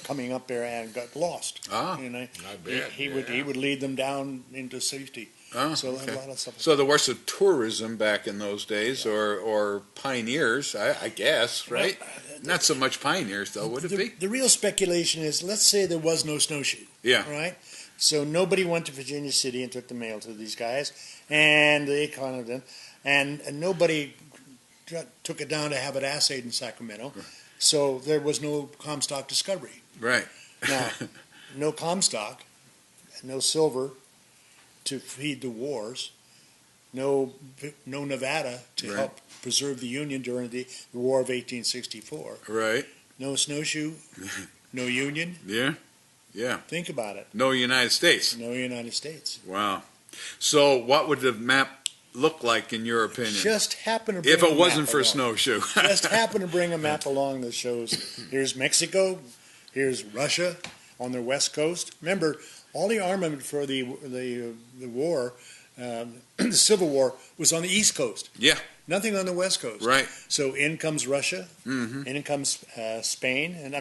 coming up there and got lost. You know, I bet. He would lead them down into safety. So Okay. a lot of stuff. So there was some tourism back in those days, or pioneers, I guess, right? Not so much pioneers, though, would it be? The real speculation is, let's say there was no Snowshoe. Yeah. Right? So nobody went to Virginia City and took the mail to these guys, and they kind of did, and nobody took it down to have it assayed in Sacramento. So there was no Comstock discovery. Right. Now, no Comstock, no silver to feed the wars, no Nevada to Right. help preserve the Union during the War of 1864. Right. No Snowshoe, no Union. Yeah. Yeah. Think about it. No United States. No United States. Wow. So what would the map look like, in your opinion? Just happen to bring if it a wasn't map for along. Snowshoe. Just happen to bring a map along that shows here's Mexico, here's Russia on their west coast. Remember, all the armament for the war, the Civil War, was on the east coast. Yeah. Nothing on the west coast. Right. So in comes Russia, in comes Spain, and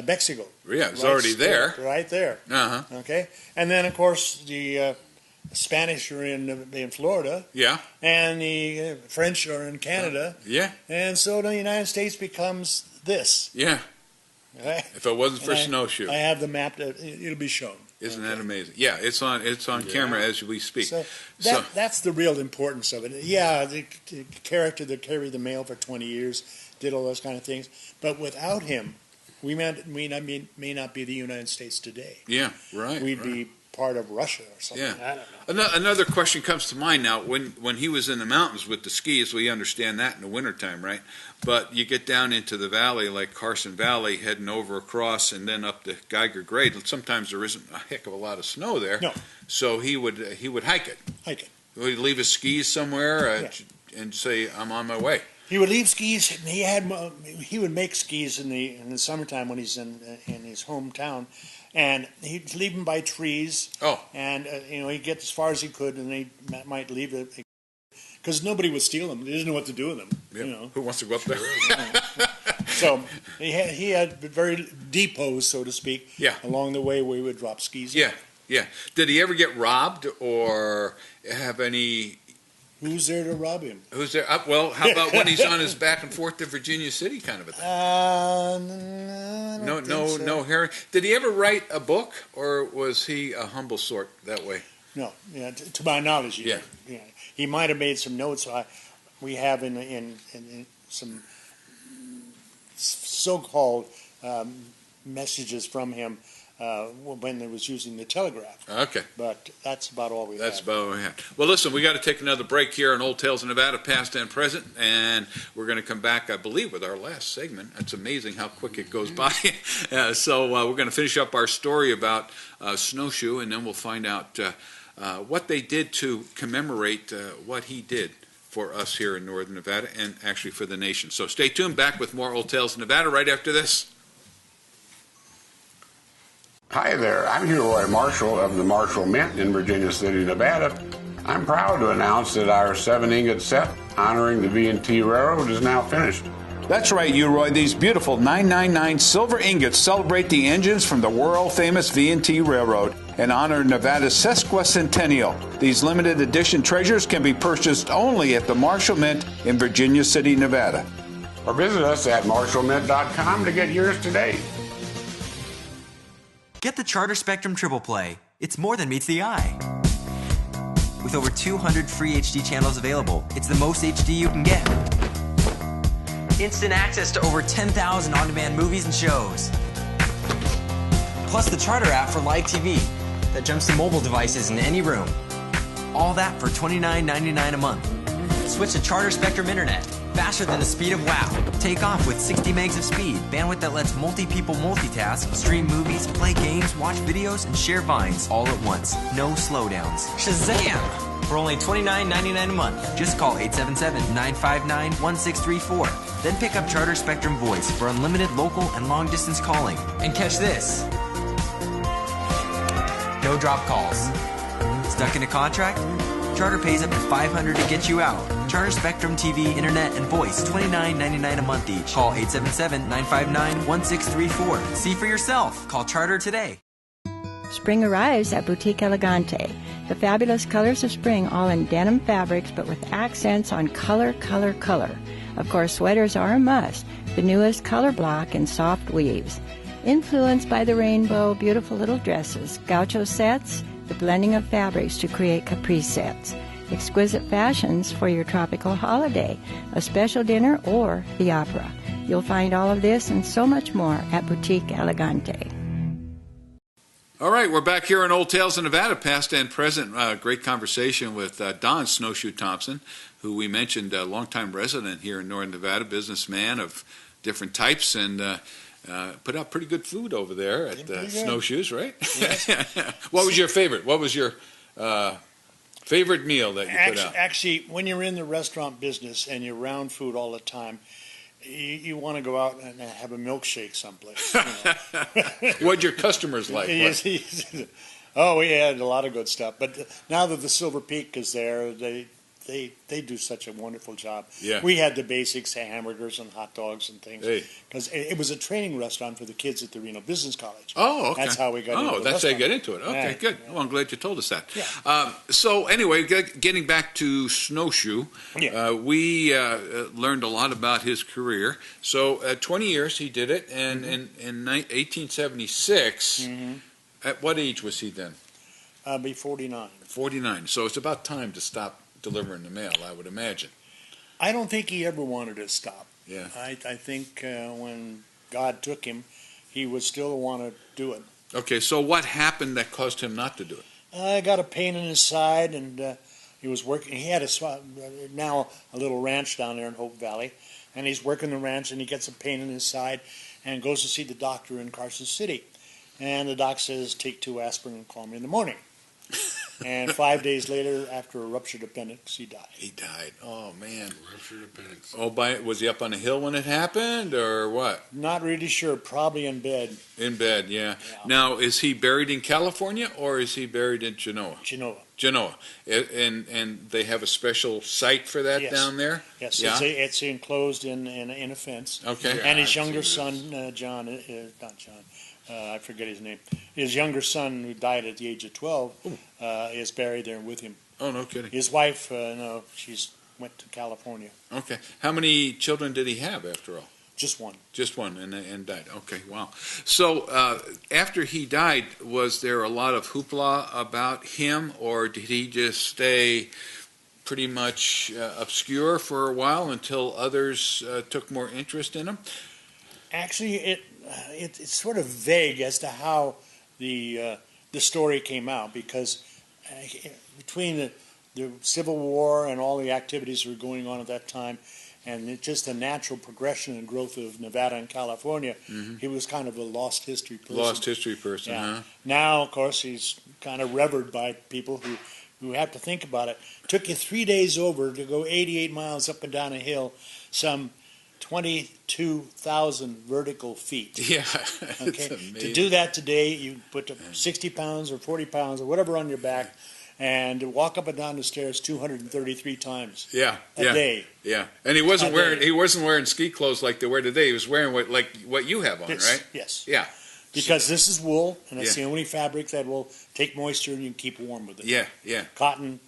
Mexico. Yeah, it's already there. Right there. Uh-huh. Okay, and then of course the Spanish are in Florida. Yeah. And the French are in Canada. Yeah. And so the United States becomes this. Yeah. Right? If it wasn't for Snowshoe. I have the map. It'll be shown. Isn't that amazing? Yeah, it's on camera as we speak. So that's the real importance of it. Yeah, the character that carried the mail for 20 years did all those kind of things. But without him, we may not be the United States today. Yeah, right. We'd be part of Russia or something. Yeah. I don't know. Another question comes to mind now. When he was in the mountains with the skis, we understand that in the wintertime, right? But you get down into the valley, like Carson Valley, heading over across and then up the Geiger Grade. Sometimes there isn't a heck of a lot of snow there. No. So he would hike it. Hike it. Would he leave his skis somewhere and say, "I'm on my way"? He would leave skis. He would make skis in the summertime when he's in his hometown, and he'd leave them by trees. Oh. And he'd get as far as he could, and he might leave it because nobody would steal them. They didn't know what to do with them. Yep. Who wants to go up there? So he had very depots, so to speak. Yeah. Along the way where he would drop skis. Yeah. Yeah. Did he ever get robbed or have any? Who's there to rob him? Who's there? Well, how about when he's on his back and forth to Virginia City, kind of a thing? No, Harry. Did he ever write a book, or was he a humble sort that way? No, to my knowledge, yeah. He might have made some notes. We have in some so-called messages from him when they was using the telegraph. Okay. But that's about all we have. That's about all we have. Well, listen, we got to take another break here on Old Tales of Nevada, past and present, and we're going to come back, I believe, with our last segment. It's amazing how quick it goes by. So we're going to finish up our story about Snowshoe, and then we'll find out what they did to commemorate what he did for us here in Northern Nevada, and actually for the nation. So stay tuned. Back with more Old Tales of Nevada right after this. Hi there, I'm Hugh Roy Marshall of the Marshall Mint in Virginia City, Nevada. I'm proud to announce that our 7-ingot set honoring the V&T Railroad is now finished. That's right, Roy. These beautiful 999 silver ingots celebrate the engines from the world-famous V&T Railroad and honor Nevada's sesquicentennial. These limited edition treasures can be purchased only at the Marshall Mint in Virginia City, Nevada. Or visit us at marshallmint.com to get yours today. Get the Charter Spectrum Triple Play. It's more than meets the eye. With over 200 free HD channels available, it's the most HD you can get. Instant access to over 10,000 on-demand movies and shows. Plus the Charter app for live TV that jumps to mobile devices in any room. All that for $29.99 a month. Switch to Charter Spectrum Internet. Faster than the speed of WoW. Take off with 60 megs of speed. Bandwidth that lets multi-people multitask, stream movies, play games, watch videos, and share vines all at once. No slowdowns. Shazam! For only $29.99 a month. Just call 877-959-1634. Then pick up Charter Spectrum Voice for unlimited local and long-distance calling. And catch this. No drop calls. Stuck in a contract? Charter pays up to $500 to get you out. Charter Spectrum TV, Internet, and Voice, $29.99 a month each. Call 877-959-1634. See for yourself. Call Charter today. Spring arrives at Boutique Elegante. The fabulous colors of spring, all in denim fabrics, but with accents on color, color, color. Of course, sweaters are a must. The newest color block in soft weaves. Influenced by the rainbow, beautiful little dresses, gaucho sets, the blending of fabrics to create caprice sets. Exquisite fashions for your tropical holiday, a special dinner, or the opera. You'll find all of this and so much more at Boutique Elegante. All right, we're back here in Old Tales of Nevada, past and present. Great conversation with Don Snowshoe Thompson, who we mentioned, a longtime resident here in Northern Nevada, businessman of different types, and put out pretty good food over there at Snowshoes, right? Yes. What was your favorite? What was your favorite meal that you put out? Actually, when you're in the restaurant business and you're around food all the time, you want to go out and have a milkshake someplace. What'd your customers like? Oh, we had a lot of good stuff. But now that the Silver Peak is there, they do such a wonderful job. Yeah. We had the basics, hamburgers and hot dogs and things. Hey. Because it was a training restaurant for the kids at the Reno Business College. Oh, okay. That's how we got into it. Oh, that's how you get into it. Okay, Yeah. good. Well, I'm glad you told us that. Yeah. So anyway, getting back to Snowshoe, we learned a lot about his career. So 20 years he did it, and in 1876, at what age was he then? Be 49. 49. So it's about time to stop delivering the mail, I would imagine. I don't think he ever wanted to stop. Yeah. I think when God took him, he would still want to do it. Okay, so what happened that caused him not to do it? I got a pain in his side, and he was working. He had now a little ranch down there in Hope Valley, and he's working the ranch, and he gets a pain in his side, and goes to see the doctor in Carson City, and the doc says, "Take 2 aspirin and call me in the morning." And 5 days later, after a ruptured appendix, he died. He died. Oh, man. Ruptured appendix. Oh, was he up on a hill when it happened, or what? Not really sure. Probably in bed. In bed, yeah. Now, is he buried in California, or is he buried in Genoa? Genoa. And they have a special site for that down there? Yes, yeah? it's enclosed in a fence. Okay. And his younger son, John, not John, I forget his name. His younger son, who died at the age of 12, is buried there with him. Oh, no kidding. His wife, she's went to California. Okay. How many children did he have, after all? Just one. Just one, and died. Okay, wow. So after he died, was there a lot of hoopla about him, or did he just stay pretty much obscure for a while until others took more interest in him? Actually, it's sort of vague as to how the story came out, because between the Civil War and all the activities that were going on at that time, and just the natural progression and growth of Nevada and California, he was kind of a lost history person. Lost history person, yeah. huh? Now, of course, he's kind of revered by people who have to think about it. Took you 3 days over to go 88 miles up and down a hill, some 22,000 vertical feet. Yeah, okay. It's amazing. To do that today, you put 60 pounds or 40 pounds or whatever on your back, and walk up and down the stairs 233 times. Yeah, a day. Yeah, and he wasn't wearing ski clothes like they wear today. He was wearing what you have on, right? Yes. Yeah. Because this is wool, and it's the only fabric that will take moisture and you can keep warm with it. Yeah, yeah. Cotton.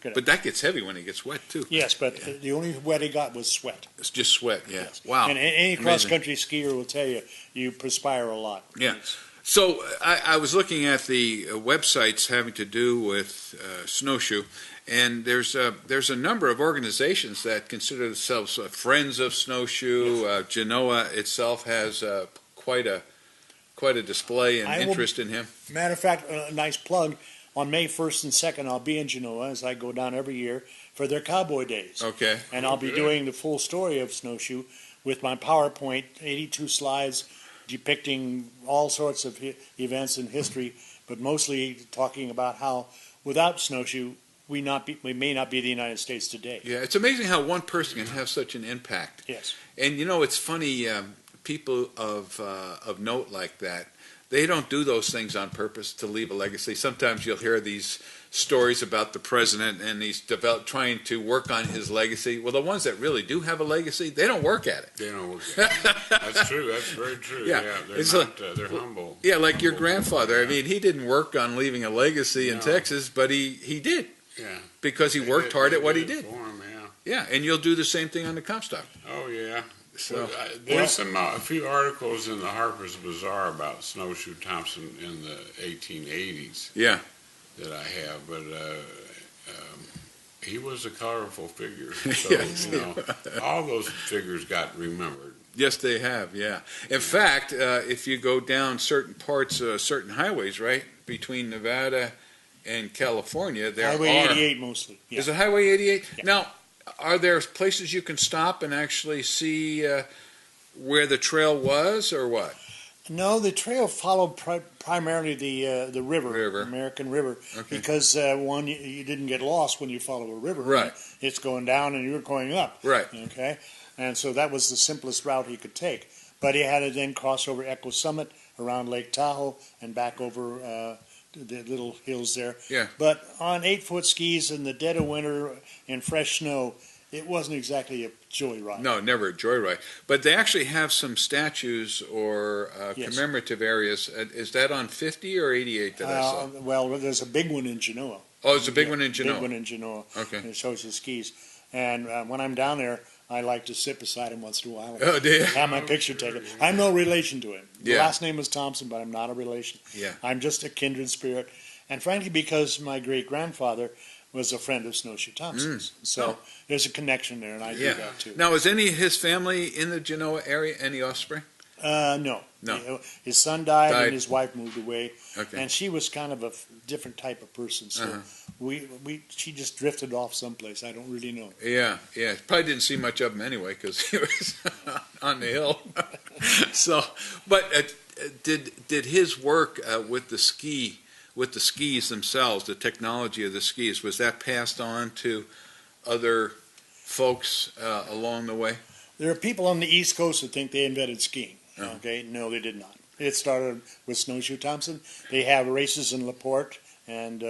But that gets heavy when it gets wet, too. Yes, but the only wet he got was sweat. It's just sweat, yeah. Yes. Wow. And any cross-country skier will tell you, you perspire a lot. Yeah. So I was looking at the websites having to do with Snowshoe, and there's a number of organizations that consider themselves friends of Snowshoe. Yes. Genoa itself has quite a display and interest in him. Matter of fact, a nice plug. On May 1st and 2nd, I'll be in Genoa, as I go down every year, for their Cowboy Days. Okay. And I'll be doing the full story of Snowshoe with my PowerPoint, 82 slides depicting all sorts of events in history, but mostly talking about how, without Snowshoe, we may not be the United States today. Yeah, it's amazing how one person can have such an impact. Yes. And, it's funny, people of note like that, They don't do those things on purpose to leave a legacy. Sometimes you'll hear these stories about the president and he's trying to work on his legacy. Well, the ones that really do have a legacy, they don't work at it. They don't work at it. That's true. That's very true. Yeah, they're humble. Yeah, like your grandfather. I mean, he didn't work on leaving a legacy in Texas, but he did. Yeah. Because he worked hard at what he did. For him, yeah, and you'll do the same thing on the Comstock. Oh, yeah. So there's a few articles in the Harper's Bazaar about Snowshoe Thompson in the 1880s. Yeah. That I have, but he was a colorful figure. So, yes, all those figures got remembered. Yes, they have, yeah. In fact, if you go down certain parts, certain highways, right, between Nevada and California, there Highway 88 mostly. Yeah. Is it Highway 88? Yeah. Now, are there places you can stop and actually see where the trail was, or what? No, the trail followed primarily the river, American River, because one, you didn't get lost when you follow a river. Right. It's going down and you're going up. Right. Okay. And so that was the simplest route he could take. But he had to then cross over Echo Summit, around Lake Tahoe, and back over the little hills there. Yeah. But on 8-foot skis in the dead of winter in fresh snow, it wasn't exactly a joyride. No, never a joyride. But they actually have some statues or commemorative areas. Is that on 50 or 88 that I saw? Well, there's a big one in Genoa. Oh, it's a big one in Genoa. Big one in Genoa. Okay. It shows the skis. And when I'm down there, I like to sit beside him once in a while. Oh, do you? Have my picture taken. I'm no relation to him. The Yeah. last name was Thompson, but I'm not a relation. Yeah. I'm just a kindred spirit. And frankly, because my great-grandfather was a friend of Snowshoe Thompson's. So there's a connection there, and I do that too. Now, is any of his family in the Genoa area, any offspring? No. No. His son died and his wife moved away. Okay. And she was kind of a different type of person. So she just drifted off someplace. I don't really know. Yeah. Probably didn't see much of him anyway because he was on the hill. So, but did his work with the skis themselves, the technology of the skis, was that passed on to other folks along the way? There are people on the East Coast that think they invented skiing. Okay, no, they did not. It started with Snowshoe Thompson. They have races in LaPorte, and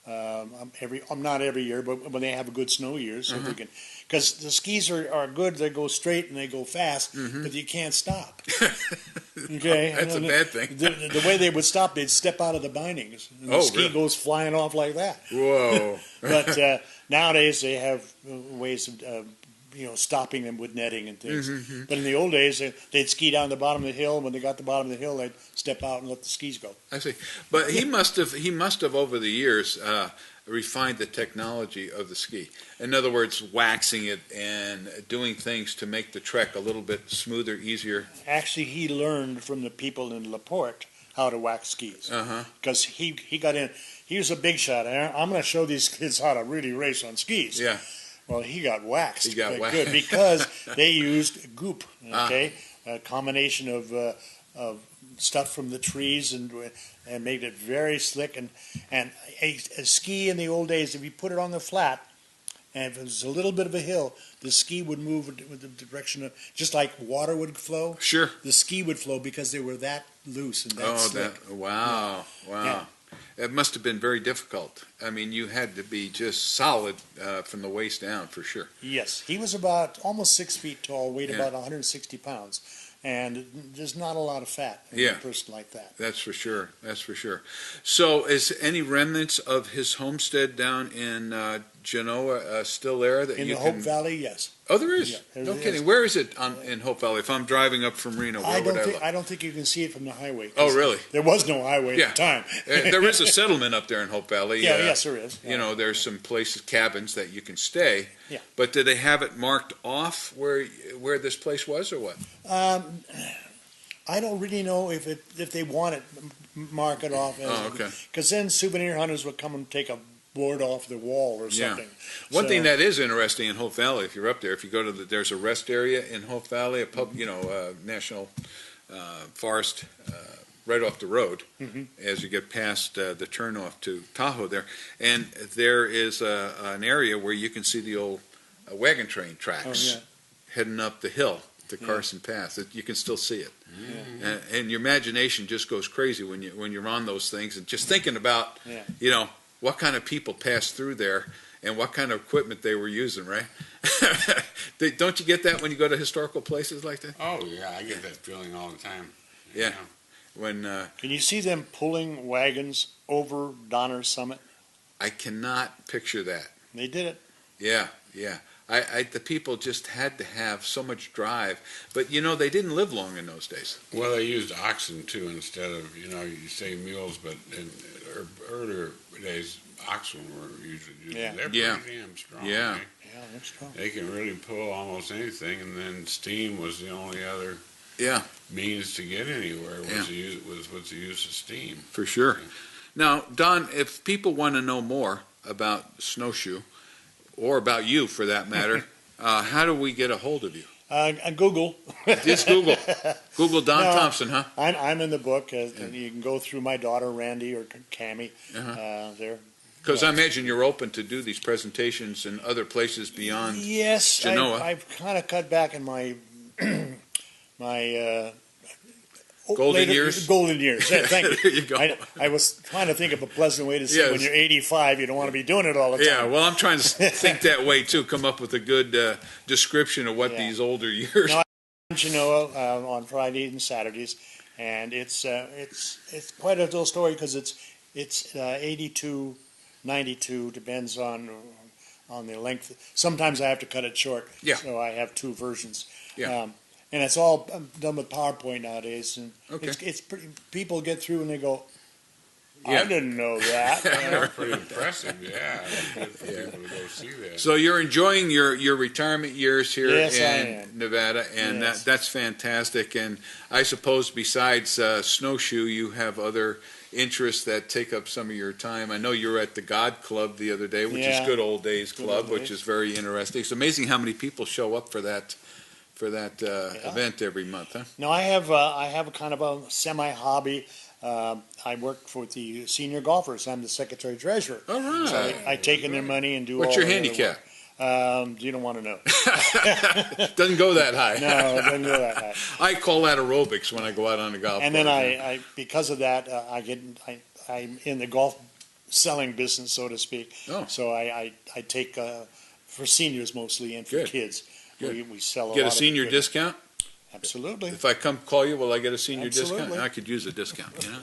not every year, but when they have a good snow year, so they can, because the skis are good. They go straight and they go fast, but you can't stop. Okay, that's a bad thing. The way they would stop, they'd step out of the bindings, and the ski goes flying off like that. Whoa! But nowadays they have ways of stopping them with netting and things. But in the old days, they'd ski down the bottom of the hill. When they got to the bottom of the hill, they'd step out and let the skis go. I see. But he must have over the years refined the technology of the ski. In other words, waxing it and doing things to make the trek a little bit smoother, easier. Actually, he learned from the people in LaPorte how to wax skis. Because he got in. He was a big shot. I'm going to show these kids how to really race on skis. Yeah. Well, he got waxed. He got waxed. Good, because they used goop, a combination of stuff from the trees and made it very slick. And a ski in the old days, if you put it on the flat, and if it was a little bit of a hill, the ski would move with the direction of, just like water would flow. Sure. The ski would flow because they were that loose and that slick. Wow. Yeah. It must have been very difficult. I mean, you had to be just solid from the waist down for sure. Yes. He was about almost 6 feet tall, weighed about 160 pounds. And there's not a lot of fat in a person like that. That's for sure. So is any remnants of his homestead down in Genoa still there? In the Hope Valley, yes. Oh, there is? Yeah, no kidding. Where is it in Hope Valley? If I'm driving up from Reno, where would I look? I don't think you can see it from the highway. Oh, really? There was no highway at the time. There is a settlement up there in Hope Valley. Yes, there is. Yeah. There's some places, cabins that you can stay. Yeah. But did they have it marked off where this place was, or what? I don't really know if they want it mark it off. Because then souvenir hunters would come and take a board off the wall or something. One thing that is interesting in Hope Valley, if you're up there, if you go to there's a rest area in Hope Valley, a national forest right off the road as you get past the turnoff to Tahoe there, and there is an area where you can see the old wagon train tracks heading up the hill to Carson Pass. You can still see it, and your imagination just goes crazy when you're on those things and just thinking about what kind of people passed through there and what kind of equipment they were using, right? Don't you get that when you go to historical places like that? Oh yeah, I get that feeling all the time. Yeah. When can you see them pulling wagons over Donner Summit? I cannot picture that. They did it. Yeah. The people just had to have so much drive, but they didn't live long in those days. Well, they used oxen too instead of you say mules, but in earlier days oxen were usually used. Yeah. They're pretty damn strong. Yeah. Right? Yeah, they're strong. They can really pull almost anything, and then steam was the only other means to get anywhere was the use of steam. For sure. Yeah. Now, Don, if people want to know more about Snowshoe, or about you for that matter, how do we get a hold of you? Google. Just Google. Google Don Thompson, huh? I'm in the book. And you can go through my daughter Randy or Cammie. There. Because I imagine you're open to do these presentations in other places beyond Genoa. I've kind of cut back in my golden years. Golden years. Thank you. There you go. I was trying to think of a pleasant way to say when you're 85, you don't want to be doing it all the time. Yeah, well, I'm trying to think that way too. Come up with a good description of what these older years. No, I'm in Genoa on Fridays and Saturdays, and it's quite a little story because it's 82, 92, depends on the length. Sometimes I have to cut it short. Yeah. So I have two versions. Yeah. And it's all done with PowerPoint nowadays, and Okay. it's pretty. People get through and they go, "I Yeah. didn't know that." That's pretty impressive. Yeah, it's good for people to go see that. So you're enjoying your retirement years here Yes, I in am. Nevada, and Yes. that's fantastic. And I suppose besides Snowshoe, you have other interests that take up some of your time. I know you were at the God Club the other day, which is Good Old Days Club, Old which Days. is very interesting. It's amazing how many people show up for that event every month, huh? No, I have a kind of a semi-hobby. I work for the senior golfers. I'm the secretary treasurer. All right. So I take in their money and do. What's all your the other handicap? work. You don't want to know. Doesn't go that high. No, it doesn't go that high. I call that aerobics when I go out on the golf And course. then I because of that, I'm in the golf selling business, so to speak. Oh. So I take for seniors mostly and for Good. kids. Good. We sell Get lot a senior of equipment. discount? Absolutely. If I come call you, will I get a senior Absolutely. discount? I could use a discount, you know?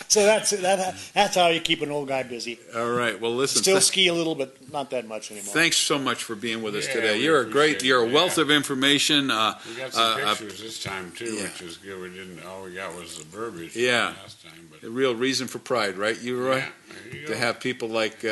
So that's how you keep an old guy busy. All right. Well, listen. Still ski a little, but not that much anymore. Thanks so much for being with us Yeah, today. we You're appreciate a it, wealth of information. We got some pictures this time too, which is good. All we got was the verbiage Yeah. last time. But A real reason for pride, right? You Roy? yeah, there you To go. have people like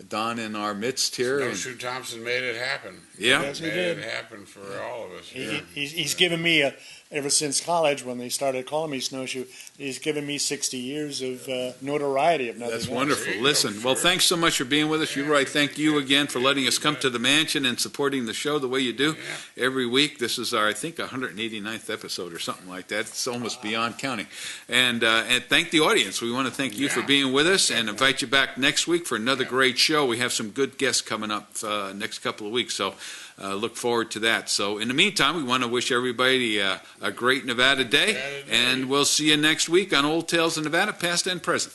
Don in our midst here. and- Snowshoe Thompson made it happen. Yeah. Yes, he made did. it happen for all of us. Yeah. He's given me ever since college when they started calling me Snowshoe. He's given me 60 years of notoriety. Of nothing That's else. wonderful. There you Listen, go, well, sure. thanks so much for being with us. You, Roy, thank you again for letting us come to the mansion and supporting the show the way you do every week. This is our, I think, 189th episode or something like that. It's almost beyond counting. And thank the audience. We want to thank you for being with us and invite you back next week for another great show. We have some good guests coming up next couple of weeks, so look forward to that. So in the meantime, we want to wish everybody a great Nevada day, and we'll see you next week on Old Tales of Nevada, past and present.